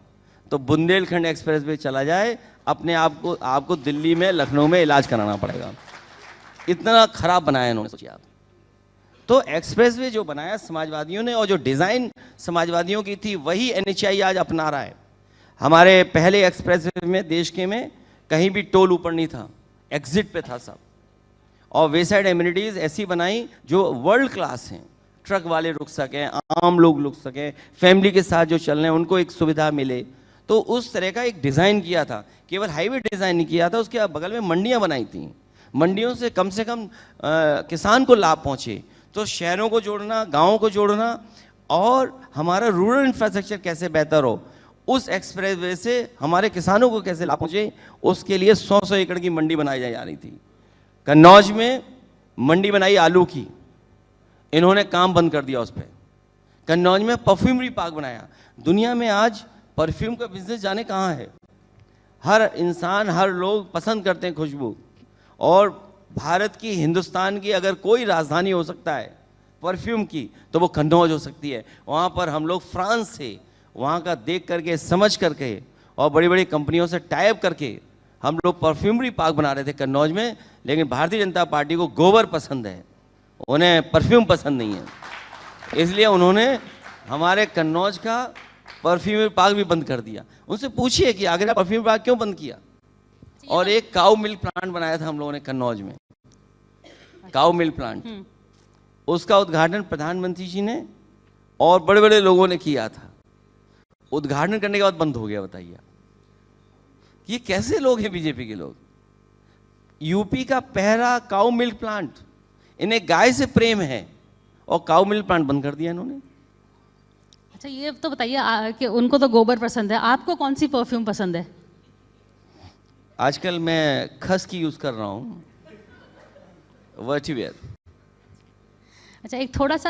तो बुंदेलखंड एक्सप्रेसवे चला जाए, अपने आपको दिल्ली में, लखनऊ में इलाज कराना पड़ेगा। इतना खराब बनाया इन्होंने, सोचिए आप। तो एक्सप्रेसवे जो बनाया समाजवादियों ने, और जो डिज़ाइन समाजवादियों की थी, वही NHAI आज अपना रहा है। हमारे पहले एक्सप्रेसवे में देश के में कहीं भी टोल ऊपर नहीं था, एग्जिट पे था सब। और वे साइड एमिनिटीज़ ऐसी बनाई जो वर्ल्ड क्लास हैं, ट्रक वाले रुक सकें, आम लोग रुक सकें, फैमिली के साथ जो चल रहे हैं उनको एक सुविधा मिले। तो उस तरह का एक डिज़ाइन किया था। केवल हाईवे डिज़ाइन नहीं किया था, उसके बगल में मंडियाँ बनाई थी। मंडियों से कम किसान को लाभ पहुँचे। तो शहरों को जोड़ना, गाँवों को जोड़ना, और हमारा रूरल इंफ्रास्ट्रक्चर कैसे बेहतर हो, उस एक्सप्रेसवे से हमारे किसानों को कैसे लाभ पहुँचे, उसके लिए 100 एकड़ की मंडी बनाई जा रही थी। कन्नौज में मंडी बनाई आलू की, इन्होंने काम बंद कर दिया उस पर। कन्नौज में परफ्यूमरी पार्क बनाया। दुनिया में आज परफ्यूम का बिजनेस जाने कहाँ है। हर इंसान, हर लोग पसंद करते हैं खुशबू। और भारत की, हिंदुस्तान की अगर कोई राजधानी हो सकता है परफ्यूम की, तो वो कन्नौज हो सकती है। वहाँ पर हम लोग फ्रांस से वहाँ का देख करके, समझ करके, और बड़ी बड़ी कंपनियों से टाइप करके हम लोग परफ्यूमरी पार्क बना रहे थे कन्नौज में। लेकिन भारतीय जनता पार्टी को गोबर पसंद है, उन्हें परफ्यूम पसंद नहीं है, इसलिए उन्होंने हमारे कन्नौज का परफ्यूम पार्क भी बंद कर दिया। उनसे पूछिए कि आगरा परफ्यूम पार्क क्यों बंद किया। और एक काऊ मिल्क प्लांट बनाया था हम लोगों ने कन्नौज में, काऊ मिल्क प्लांट, उसका उद्घाटन प्रधानमंत्री जी ने और बड़े बड़े लोगों ने किया था। उद्घाटन करने के बाद बंद हो गया। बताइए ये कैसे लोग हैं बीजेपी के लोग। यूपी का पहला काऊ मिल्क प्लांट, इन्हें गाय से प्रेम है और काऊ मिल्क प्लांट बंद कर दिया इन्होंने। अच्छा, ये तो बताइए कि उनको तो गोबर पसंद है, आपको कौन सी परफ्यूम पसंद है? आजकल मैं खस की यूज कर रहा हूँ, वर्टिवेयर। अच्छा, एक थोड़ा सा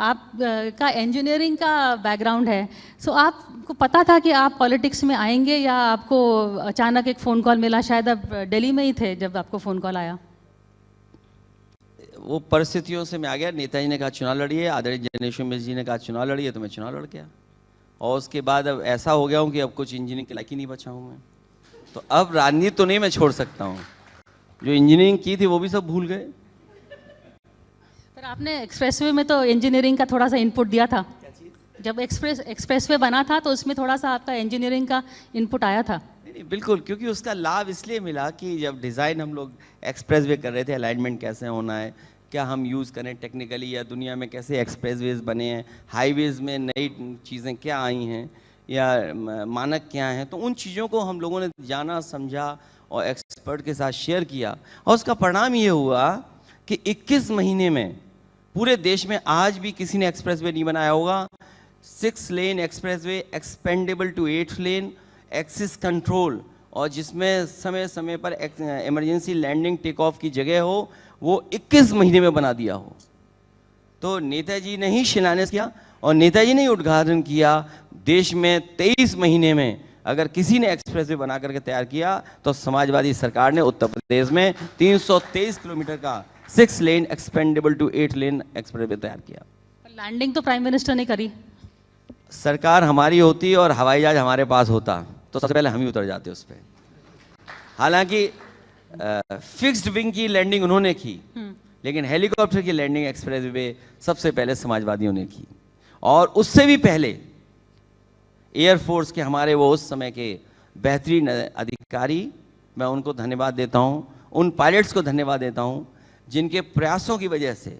आप का इंजीनियरिंग का बैकग्राउंड है, सो आपको पता था कि आप पॉलिटिक्स में आएंगे या आपको अचानक एक फ़ोन कॉल मिला? शायद आप दिल्ली में ही थे जब आपको फ़ोन कॉल आया। वो परिस्थितियों से मैं आ गया, नेताजी ने कहा चुनाव लड़िए, आदरणीय जनेश्वर मिश्र जी ने कहा चुनाव लड़िए, तो मैं चुनाव लड़ गया। और उसके बाद अब ऐसा हो गया हूँ कि अब कुछ इंजीनियरिंग के लायक ही नहीं बचा हूँ मैं। तो अब राजनीति तो नहीं मैं छोड़ सकता हूँ, जो इंजीनियरिंग की थी वो भी सब भूल गए। पर आपने एक्सप्रेसवे में तो इंजीनियरिंग का थोड़ा सा इनपुट दिया था। जब एक्सप्रेसवे बना था तो उसमें थोड़ा सा आपका इंजीनियरिंग का इनपुट आया था। नहीं, बिल्कुल, क्योंकि उसका लाभ इसलिए मिला कि जब डिज़ाइन हम लोग एक्सप्रेसवे कर रहे थे, अलाइनमेंट कैसे होना है, क्या हम यूज़ करें टेक्निकली, या दुनिया में कैसे एक्सप्रेसवेज बने हैं, हाईवेज़ में नई चीज़ें क्या आई हैं या मानक क्या हैं, तो उन चीज़ों को हम लोगों ने जाना, समझा और एक्सपर्ट के साथ शेयर किया। और उसका परिणाम ये हुआ कि 21 महीने में पूरे देश में आज भी किसी ने एक्सप्रेसवे नहीं बनाया होगा। 6 lane expressway expandable to 8 lane, access control, और जिसमें समय समय पर इमरजेंसी लैंडिंग टेक ऑफ की जगह हो, वो 21 महीने में बना दिया हो। तो नेताजी ने ही शिलान्यास किया और नेताजी ने ही उद्घाटन किया। देश में 23 महीने में अगर किसी ने एक्सप्रेसवे बना करके तैयार किया तो समाजवादी सरकार ने उत्तर प्रदेश में 323 किलोमीटर का 6 लेन एक्सपेंडेबल टू 8 लेन एक्सप्रेसवे तैयार किया। लैंडिंग तो प्राइम मिनिस्टर ने करी। सरकार हमारी होती और हवाई जहाज हमारे पास होता तो सबसे पहले हम ही उतर जाते उस पर। हालांकि फिक्स्ड विंग की लैंडिंग उन्होंने की, लेकिन हेलीकॉप्टर की लैंडिंग एक्सप्रेसवे सबसे पहले समाजवादियों ने की। और उससे भी पहले एयरफोर्स के हमारे वो उस समय के बेहतरीन अधिकारी, मैं उनको धन्यवाद देता हूँ, उन पायलट्स को धन्यवाद देता हूँ जिनके प्रयासों की वजह से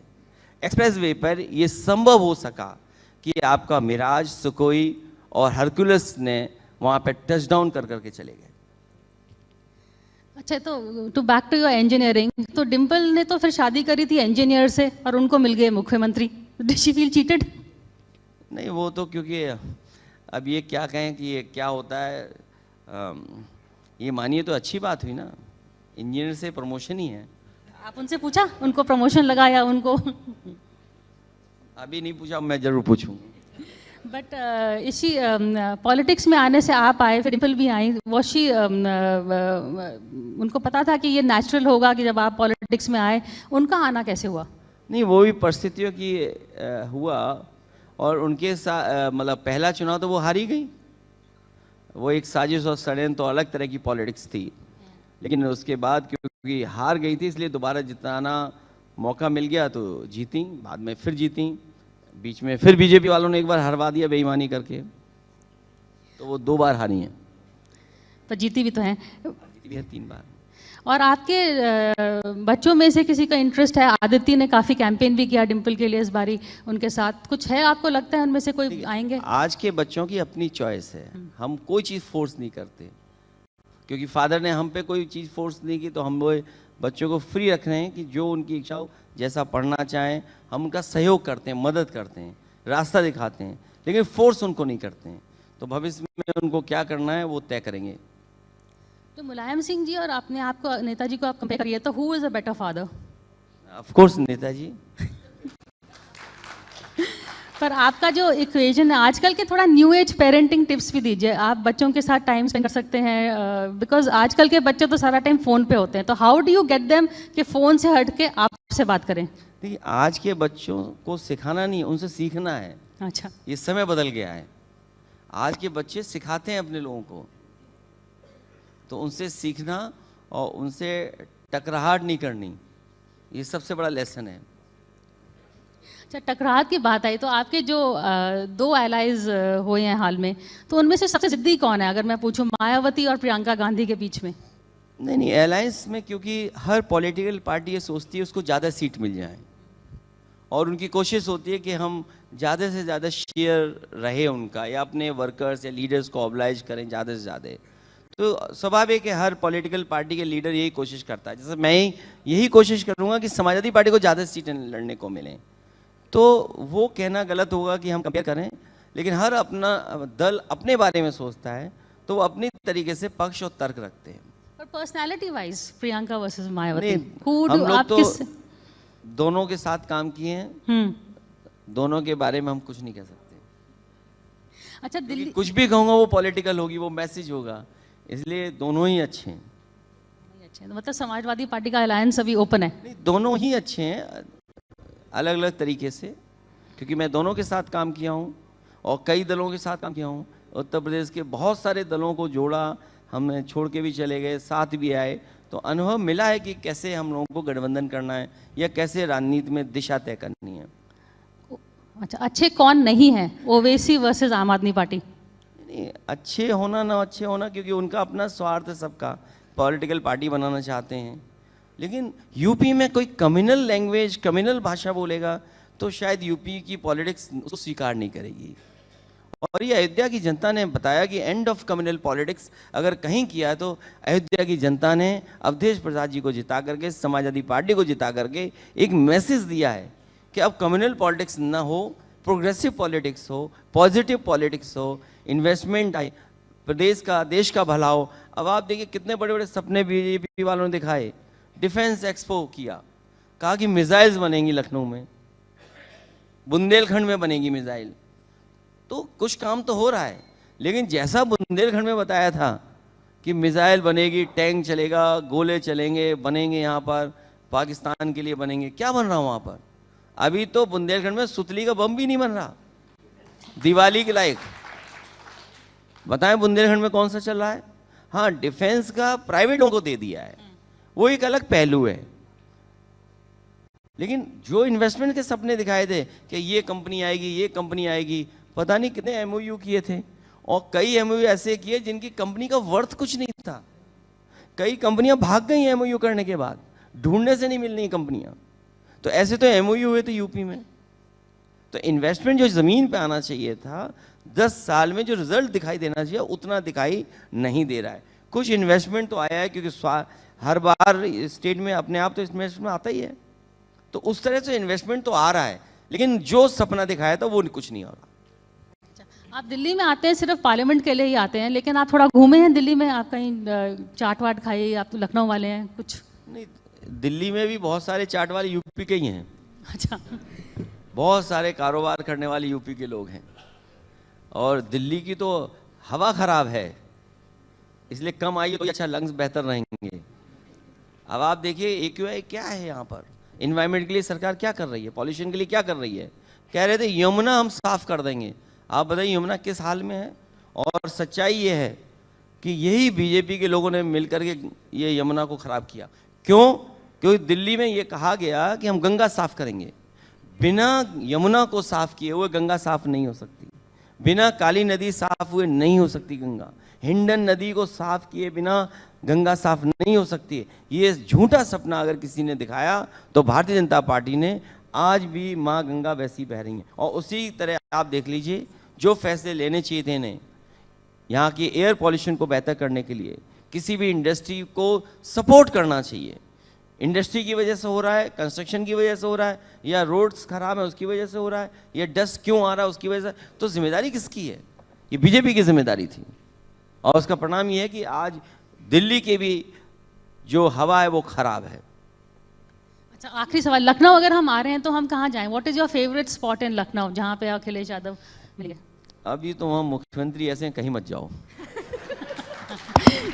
एक्सप्रेसवे पर ये संभव हो सका कि आपका मिराज, सुकोई और हरकुलस ने वहाँ पे टच डाउन कर करके चले गए। अच्छा, तो to back to your engineering, तो डिम्पल ने तो फिर शादी करी थी इंजीनियर से और उनको मिल गए मुख्यमंत्री। Did she feel cheated? नहीं, वो तो क्योंकि अब ये क्या कहें कि ये क्या होता है, ये मानिए तो अच्छी बात हुई ना, इंजीनियर से प्रमोशन ही है। आप उनसे पूछा उनको प्रमोशन लगा या उनको? अभी नहीं पूछा, मैं जरूर पूछूं। बट इसी पॉलिटिक्स में आने से आप आए, फिर डिम्पल भी आई, वॉशी उनको पता था कि ये नेचुरल होगा कि जब आप पॉलिटिक्स में आए, उनका आना कैसे हुआ? नहीं, वो भी परिस्थितियों की हुआ, और उनके साथ मतलब पहला चुनाव तो वो हार ही गई। वो एक साजिश और षड्यंत्र तो अलग तरह की पॉलिटिक्स थी, लेकिन उसके बाद क्योंकि हार गई थी इसलिए दोबारा जिताना मौका मिल गया तो जीती, बाद में फिर जीती, बीच में फिर बीजेपी वालों ने एक बार हरवा दिया बेईमानी करके, तो वो 2 बार हारी हैं। पर जीती भी तो हैं। जीती भी है 3 बार। और आपके बच्चों में से किसी का इंटरेस्ट है? आदित्य ने काफ़ी कैंपेन भी किया डिम्पल के लिए इस बारी, उनके साथ कुछ है, आपको लगता है उनमें से कोई आएंगे? आज के बच्चों की अपनी चॉइस है, हम कोई चीज़ फोर्स नहीं करते, क्योंकि फादर ने हम पे कोई चीज़ फोर्स नहीं की, तो हम वो बच्चों को फ्री रख रहे हैं कि जो उनकी इच्छा हो, जैसा पढ़ना चाहें, हम उनका सहयोग करते हैं, मदद करते हैं, रास्ता दिखाते हैं, लेकिन फोर्स उनको नहीं करते हैं। तो भविष्य में उनको क्या करना है वो तय करेंगे। तो मुलायम सिंह जी और अपने आप को, नेताजी को आप कंपेयर करिए, तो who is a better father? Of course Netaji. पर आपका जो इक्वेशन है, आजकल के थोड़ा न्यू एज पेरेंटिंग टिप्स भी दीजिए। आप बच्चों के साथ टाइम स्पेंड कर सकते हैं, बिकॉज आजकल के बच्चे तो सारा टाइम फ़ोन पे होते हैं, तो how do you get them कि फ़ोन से हट के आपसे बात करें? देखिए, आज के बच्चों को सिखाना नहीं, उनसे सीखना है। अच्छा, ये समय बदल गया है, आज के बच्चे सिखाते हैं अपने लोगों को, तो उनसे सीखना और उनसे टकराहट नहीं करनी, ये सबसे बड़ा लेसन है। अच्छा, टकराहट की बात आई तो आपके जो 2 एलाइज हुए हैं हाल में, तो उनमें से सबसे जिद्दी कौन है अगर मैं पूछूं, मायावती और प्रियंका गांधी के बीच में? नहीं, अलायंस में क्योंकि हर पॉलिटिकल पार्टी ये सोचती है उसको ज़्यादा सीट मिल जाए, और उनकी कोशिश होती है कि हम ज़्यादा से ज़्यादा शेयर रहे उनका, या अपने वर्कर्स या लीडर्स को ऑब्लाइज करें ज़्यादा से ज़्यादा। तो स्वाभाविक है हर पॉलिटिकल पार्टी के लीडर यही कोशिश करता है। जैसे मैं यही कोशिश करूंगा कि समाजवादी पार्टी को ज़्यादा सीटें लड़ने को मिलें, तो वो कहना गलत होगा कि हम कंपेयर करें, लेकिन हर अपना दल अपने बारे में सोचता है तो वो अपनी तरीके से पक्ष और तर्क रखते हैं। पर personality wise Priyanka versus Mayawati, नहीं, हम लोग तो दोनों के साथ काम किए हैं, दोनों के बारे में हम कुछ नहीं कह सकते। अच्छा, दिल्ली कुछ भी कहूँगा वो पॉलिटिकल होगी, वो मैसेज होगा, इसलिए दोनों ही अच्छे हैं। अच्छा, तो मतलब समाजवादी पार्टी का अलायंस अभी ओपन है? नहीं, दोनों ही अच्छे हैं अलग अलग तरीके से, क्योंकि मैं दोनों के साथ काम किया हूँ और कई दलों के साथ काम किया हूँ। उत्तर प्रदेश के बहुत सारे दलों को जोड़ा, हमने छोड़ के भी चले गए, साथ भी आए, तो अनुभव मिला है कि कैसे हम लोगों को गठबंधन करना है या कैसे राजनीति में दिशा तय करनी है। अच्छा, अच्छे कौन नहीं है? ओवैसी वर्सेस आम आदमी पार्टी? नहीं, अच्छे होना ना अच्छे होना, क्योंकि उनका अपना स्वार्थ है, सबका पॉलिटिकल पार्टी बनाना चाहते हैं। लेकिन यूपी में कोई कम्युनल लैंग्वेज, कम्युनल भाषा बोलेगा तो शायद यूपी की पॉलिटिक्स उसको स्वीकार नहीं करेगी। और ये अयोध्या की जनता ने बताया कि एंड ऑफ कम्युनल पॉलिटिक्स अगर कहीं किया है तो अयोध्या की जनता ने अवधेश प्रसाद जी को जिता करके, समाजवादी पार्टी को जिता करके एक मैसेज दिया है कि अब कम्युनल पॉलिटिक्स ना हो, प्रोग्रेसिव पॉलिटिक्स हो, पॉजिटिव पॉलिटिक्स हो, इन्वेस्टमेंट आए, प्रदेश का, देश का भला हो। अब आप देखिए कितने बड़े बड़े सपने बीजेपी वालों ने दिखाए। डिफेंस एक्सपो किया, कहा कि मिसाइल्स बनेंगी लखनऊ में, बुंदेलखंड में बनेगी मिसाइल। तो कुछ काम तो हो रहा है, लेकिन जैसा बुंदेलखंड में बताया था कि मिसाइल बनेगी, टैंक चलेगा, गोले चलेंगे, बनेंगे यहाँ पर पाकिस्तान के लिए बनेंगे, क्या बन रहा वहाँ पर? अभी तो बुंदेलखंड में सुतली का बम भी नहीं बन रहा दिवाली के लायक। बताएं बुंदेलखंड में कौन सा चल रहा है? हाँ, डिफेंस का प्राइवेट लोगों को दे दिया है, वो एक अलग पहलू है। लेकिन जो इन्वेस्टमेंट के सपने दिखाए थे कि ये कंपनी आएगी, ये कंपनी आएगी, पता नहीं कितने एमओयू किए थे, और कई एमओयू ऐसे किए जिनकी कंपनी का वर्थ कुछ नहीं था। कई कंपनियां भाग गई एमओयू करने के बाद, ढूंढने से नहीं मिल रही कंपनियां। तो ऐसे तो एमओयू हुए थे यूपी में। तो इन्वेस्टमेंट जो ज़मीन पे आना चाहिए था, 10 साल में जो रिजल्ट दिखाई देना चाहिए उतना दिखाई नहीं दे रहा है। कुछ इन्वेस्टमेंट तो आया है, क्योंकि हर बार स्टेट में अपने आप तो इन्वेस्टमेंट आता ही है, तो उस तरह से इन्वेस्टमेंट तो आ रहा है, लेकिन जो सपना दिखाया था वो कुछ नहीं हो रहा। आप दिल्ली में आते हैं सिर्फ पार्लियामेंट के लिए ही आते हैं, लेकिन आप थोड़ा घूमे हैं दिल्ली में? आप कहीं चाट वाट खाई? आप तो लखनऊ वाले हैं, कुछ नहीं, दिल्ली में भी बहुत सारे चाट वाले यूपी के ही हैं। अच्छा, बहुत सारे कारोबार करने वाले यूपी के लोग हैं, और दिल्ली की तो हवा खराब है, इसलिए कम आइए तो अच्छा, लंग्स बेहतर रहेंगे। अब आप देखिए AQI क्या है यहाँ पर, इन्वायरमेंट के लिए सरकार क्या कर रही है, पॉल्यूशन के लिए क्या कर रही है। कह रहे थे यमुना हम साफ कर देंगे, आप बताइए यमुना किस हाल में है। और सच्चाई ये है कि यही बीजेपी के लोगों ने मिलकर के ये यमुना को खराब किया। क्यों? क्योंकि दिल्ली में ये कहा गया कि हम गंगा साफ करेंगे। बिना यमुना को साफ किए हुए गंगा साफ नहीं हो सकती, बिना काली नदी साफ हुए नहीं हो सकती गंगा, हिंडन नदी को साफ किए बिना गंगा साफ नहीं हो सकती। ये झूठा सपना अगर किसी ने दिखाया तो भारतीय जनता पार्टी ने आज भी माँ गंगा वैसी बह रही हैं। और उसी तरह आप देख लीजिए जो फैसले लेने चाहिए थे इन्हें यहाँ की एयर पॉल्यूशन को बेहतर करने के लिए, किसी भी इंडस्ट्री को सपोर्ट करना चाहिए। इंडस्ट्री की वजह से हो रहा है, कंस्ट्रक्शन की वजह से हो रहा है, या रोड्स खराब है उसकी वजह से हो रहा है, या डस्ट क्यों आ रहा है उसकी वजह से, तो जिम्मेदारी किसकी है? ये बीजेपी की जिम्मेदारी थी। और उसका परिणाम ये है कि आज दिल्ली की भी जो हवा है वो खराब है। अच्छा, आखिरी सवाल, लखनऊ अगर हम आ रहे हैं तो हम कहाँ जाएं? What is your favourite spot in Lucknow जहाँ पे अखिलेश यादव मिले? अभी तो वहाँ मुख्यमंत्री ऐसे हैं, कहीं मत जाओ।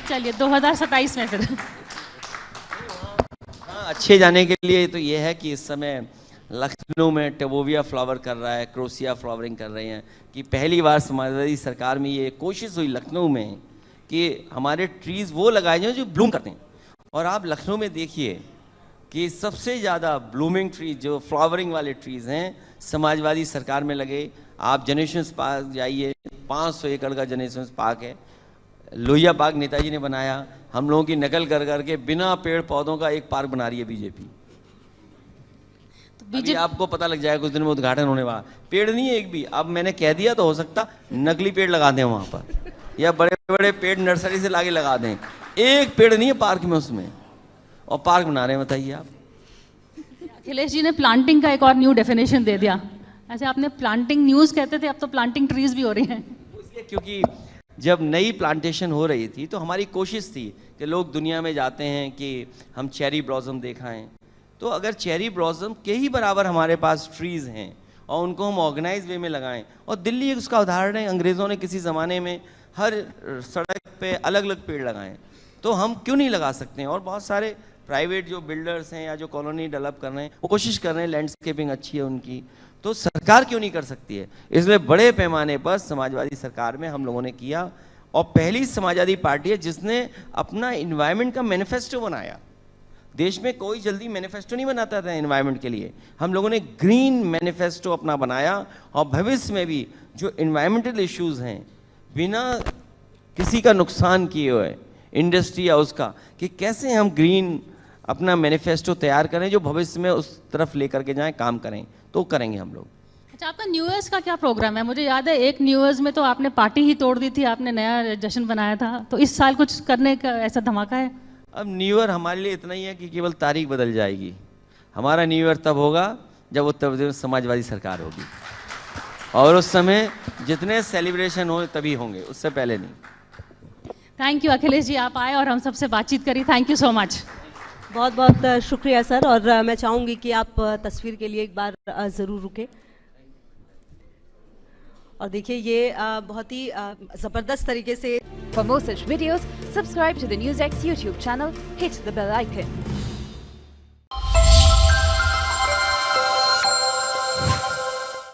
चलिए 2027 में फिर। हाँ, अच्छे जाने के लिए तो ये है कि इस समय लखनऊ में टेबोविया फ्लावर कर रहा है, क्रोसिया फ्लावरिंग कर रहे हैं, कि पहली बार समाजवादी सरकार में ये कोशिश हुई लखनऊ में कि हमारे ट्रीज़ वो लगाए जाएं जो ब्लूम करते हैं। और आप लखनऊ में देखिए कि सबसे ज़्यादा ब्लूमिंग ट्री जो फ्लावरिंग वाले ट्रीज़ हैं समाजवादी सरकार में लगे। आप जनरेशन पार्क जाइए, 500 एकड़ का जनरेशन पार्क है, लोहिया पार्क नेताजी ने बनाया, हम लोगों की नकल कर करके बिना पेड़ पौधों का एक पार्क बना रही है बीजेपी। अभी आपको पता लग जाएगा कुछ दिन में उद्घाटन होने वाला, पेड़ नहीं है एक भी। अब मैंने कह दिया तो हो सकता नकली पेड़ लगा दें वहाँ पर, या बड़े बड़े पेड़ नर्सरी से लाके लगा दें, एक पेड़ नहीं है पार्क में उसमें, और पार्क बना रहे हैं, बताइए आप। अखिलेश जी ने प्लांटिंग का एक और न्यू डेफिनेशन दे दिया। ऐसे आपने प्लांटिंग न्यूज़ कहते थे, अब तो प्लांटिंग ट्रीज भी हो रही हैं। इसलिए क्योंकि जब नई प्लांटेशन हो रही थी तो हमारी कोशिश थी कि लोग दुनिया में जाते हैं कि हम चेरी ब्लॉसम दिखाएं, तो अगर चेरी ब्लॉसम के ही बराबर हमारे पास ट्रीज़ हैं और उनको हम ऑर्गेनाइज वे में लगाएं, और दिल्ली उसका उदाहरण है, अंग्रेज़ों ने किसी ज़माने में हर सड़क पे अलग अलग पेड़ लगाएं, तो हम क्यों नहीं लगा सकते हैं। और बहुत सारे प्राइवेट जो बिल्डर्स हैं या जो कॉलोनी डेवलप कर रहे हैं वो कोशिश कर रहे हैं, लैंडस्केपिंग अच्छी है उनकी, तो सरकार क्यों नहीं कर सकती है। इसलिए बड़े पैमाने पर समाजवादी सरकार में हम लोगों ने किया, और पहली समाजवादी पार्टी है जिसने अपना इन्वायरमेंट का मैनिफेस्टो बनाया। देश में कोई जल्दी मैनिफेस्टो नहीं बनाता था एनवायरनमेंट के लिए, हम लोगों ने ग्रीन मैनिफेस्टो अपना बनाया, और भविष्य में भी जो इन्वायरमेंटल इश्यूज हैं बिना किसी का नुकसान किए हुए, इंडस्ट्री या उसका, कि कैसे हम ग्रीन अपना मैनिफेस्टो तैयार करें जो भविष्य में उस तरफ लेकर के जाएं, काम करें, तो करेंगे हम लोग। अच्छा, आपका न्यू ईयर्स का क्या प्रोग्राम है? मुझे याद है एक न्यू ईयर्स में तो आपने पार्टी ही तोड़ दी थी, आपने नया जश्न बनाया था, तो इस साल कुछ करने का ऐसा धमाका है? अब न्यू ईयर हमारे लिए इतना ही है कि केवल तारीख बदल जाएगी। हमारा न्यू ईयर तब होगा जब उत्तर प्रदेश में समाजवादी सरकार होगी, और उस समय जितने सेलिब्रेशन हो तभी होंगे, उससे पहले नहीं। थैंक यू अखिलेश जी, आप आए और हम सबसे बातचीत करी, थैंक यू सो मच। बहुत बहुत शुक्रिया सर, और मैं चाहूँगी कि आप तस्वीर के लिए एक बार ज़रूर रुके। और देखिए ये बहुत ही ज़बरदस्त तरीके से। For more such videos, subscribe to the NewsX YouTube channel, hit the bell icon.